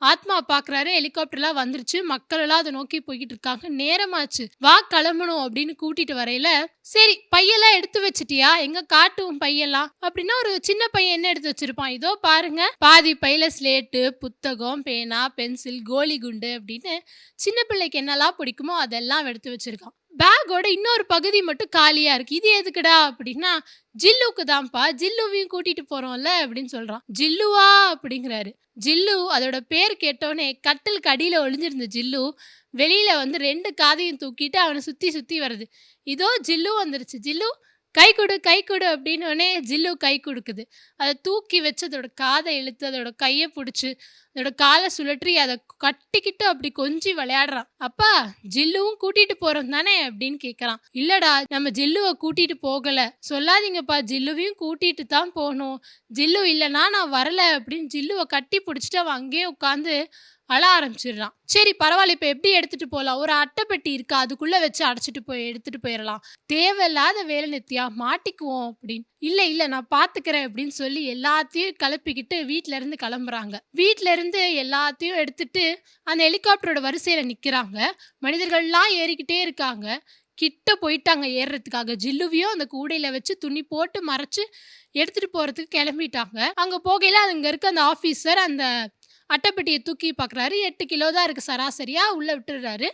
ஆத்மா பாக்குறாரு ஹெலிகாப்டர்லாம் வந்துருச்சு. மக்கள் எல்லாம் அத நோக்கி போய்க்கிட்டு இருக்காங்க. நேரமாச்சு. வா கிளம்பணும் அப்படின்னு கூட்டிட்டு வரையில, சரி பையெல்லாம் எடுத்து வச்சுட்டியா? எங்க காட்டு உன் பையெல்லாம் அப்படின்னா ஒரு சின்ன பையன் என்ன எடுத்து வச்சிருப்பான்? இதோ பாருங்க. பாதி பையில ஸ்லேட்டு, புத்தகம், பேனா, பென்சில், கோலி குண்டு அப்படின்னு சின்ன பிள்ளைக்கு என்னெல்லாம் பிடிக்குமோ அதெல்லாம் எடுத்து வச்சிருக்கான். பேக்கோட இன்னொரு பகுதி மட்டும் காலியா இருக்கு. இது எதுக்குடா அப்படின்னா, ஜில்லுக்கு தான்ப்பா. ஜில்லுவையும் கூட்டிட்டு போறோம்ல அப்படின்னு சொல்றான். ஜில்லுவா அப்படிங்கிறாரு. ஜில்லு அதோட பேர் கேட்டோனே கட்டிலுக்கு அடியில ஒளிஞ்சிருந்த ஜில்லு வெளியில வந்து 2 காதையும் தூக்கிட்டு அவன சுத்தி சுத்தி வருது. இதோ ஜில்லு வந்துருச்சு. ஜில்லு கை குடு, கை குடு அப்படின்னோனே ஜில்லு கை குடுக்குது. அத தூக்கி வச்சு அதோட காத இழுத்து, அதோட கைய புடிச்சு, அதோட கால சுழற்றி அத கட்டிக்கிட்டு அப்படி கொஞ்சி விளையாடுறான். "அப்பா ஜில்லுவும் கூட்டிட்டு போறோம் தானே?" அப்படின்னு கேட்கறான். "இல்லடா நம்ம ஜில்லுவ கூட்டிட்டு போகல. சொல்லாதீங்கப்பா ஜில்லுவையும் கூட்டிட்டு தான் போணும். ஜில்லு இல்லன்னா நான் வரல" அப்படின்னு ஜில்லுவ கட்டி புடிச்சுட்டு அவன் அங்கேயே உட்காந்து அழ ஆரம்பிச்சிடுறான். சரி பரவாயில்ல இப்ப எப்படி எடுத்துட்டு போலாம்? ஒரு அட்டைப்பெட்டி இருக்கு. அதுக்குள்ள வச்சு அடைச்சிட்டு போய் எடுத்துட்டு போயிரலாம். தேவையில்லாத வேலை நித்யா மாட்டிக்குவோம் அப்படின்னு. இல்ல இல்ல நான் பாத்துக்கிறேன் அப்படின்னு சொல்லி எல்லாத்தையும் கிளப்பிக்கிட்டு வீட்ல இருந்து கிளம்புறாங்க. வீட்ல இருந்து எல்லாத்தையும் எடுத்துட்டு அந்த ஹெலிகாப்டரோட வரிசையில நிக்கிறாங்க. மனிதர்கள்லாம் ஏறிக்கிட்டே இருக்காங்க. கிட்ட போயிட்டாங்க ஏறுறதுக்காக. ஜில்லுவையும் அந்த கூடையில வச்சு துணி போட்டு மறைச்சு எடுத்துட்டு போறதுக்கு கிளம்பிட்டாங்க. அங்க போகையில அங்க இருக்க அந்த ஆபீசர் அந்த அட்டைப்பெட்டிய தூக்கி பார்க்குறாரு. 8 கிலோ தான் இருக்கு சராசரியா. உள்ள விட்டுர்றாரு.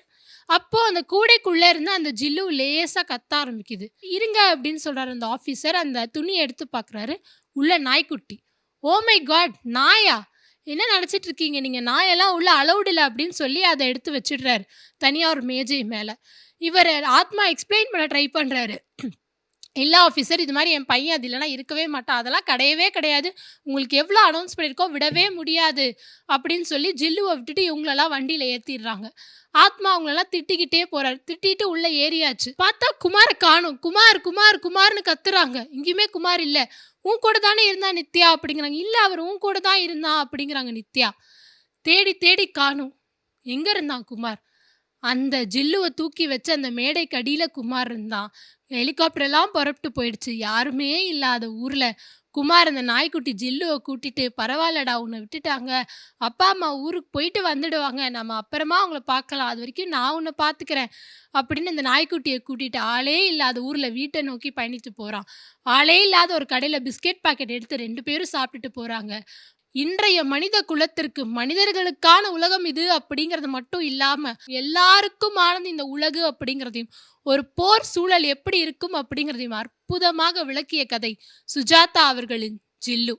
அப்போ அந்த கூடைக்குள்ள இருந்து அந்த ஜில்லு லேசா கத்த ஆரம்பிக்குது. "இருங்க" அப்படின்னு சொல்றாரு அந்த ஆஃபீசர். அந்த துணிய எடுத்து பார்க்குறாரு. உள்ள நாய்க்குட்டி. "Oh my God! நாயா? என்ன நெனச்சிட்டு இருக்கீங்க நீங்க? நாயெல்லாம் உள்ள அலவுட் இல்ல" அப்படின்னு சொல்லி அத எடுத்து வச்சுடுறாரு. தனியா ஒரு மேஜை மேல. இவரு ஆத்மா எக்ஸ்ப்ளைன் பண்ண ட்ரை பண்றாரு. "இல்ல ஆஃபீசர் இது மாரி என் பையன் அது இல்லன்னா இருக்கவே மாட்டான். அதெல்லாம் கிடையவே கிடையாது. உங்களுக்கு எவ்ளோ அனௌன்ஸ் பண்ணியிருக்கோம் விடவே முடியாது" அப்படின்னு சொல்லி ஜில்லுவ விட்டுட்டு இவங்களெல்லாம் வண்டியில ஏத்திர்றாங்க. ஆத்மா அவங்களெல்லாம் திட்டிக்கிட்டே போறாரு. திட்டிட்டு உள்ள ஏறியாச்சு. பார்த்தா குமார காணோம். "குமார், குமார், குமார்ன்னு" கத்துறாங்க. எங்கேயுமே குமார் இல்ல. "உன் கூட தானே இருந்தான் நித்யா" அப்படிங்கிறாங்க. "இல்ல அவர் உன் கூட தான் இருந்தான்" அப்படிங்கிறாங்க நித்யா. தேடி தேடி காணோம். எங்க இருந்தான் குமார்? அந்த ஜில்லுவ தூக்கி வச்சு அந்த மேடைக்கு அடியில குமார் இருந்தான். ஹெலிகாப்டர் எல்லாம் புறப்பட்டு போயிடுச்சு. யாருமே இல்லாத ஊர்ல குமார் அந்த நாய்க்குட்டி ஜில்லுவ கூட்டிட்டு, "பரவாயில்லடா உன்ன விட்டுட்டாங்க. அப்பா, அம்மா ஊருக்கு போயிட்டு வந்துடுவாங்க. நம்ம அப்புறமா அவங்கள பார்க்கலாம். அதுவரைக்கும் நான் உன்ன பார்த்துக்கிறேன்" அப்படின்னு அந்த நாய்க்குட்டிய கூட்டிட்டு ஆளே இல்லாத ஊர்ல வீட்ட நோக்கி பயணித்து போறான். ஆளே இல்லாத ஒரு கடையில பிஸ்கட் பாக்கெட் எடுத்து 2 பேரும் சாப்பிட்டுட்டு போறாங்க. இன்றைய மனித குலத்திற்கு மனிதர்களுக்கான உலகம் இது அப்படிங்கிறது மட்டும் இல்லாம எல்லாருக்குமானது இந்த உலகு அப்படிங்கிறதையும் ஒரு போர் சூழல் எப்படி இருக்கும் அப்படிங்கிறதையும் அற்புதமாக விளக்கிய கதை சுஜாதா அவர்களின் ஜில்லு.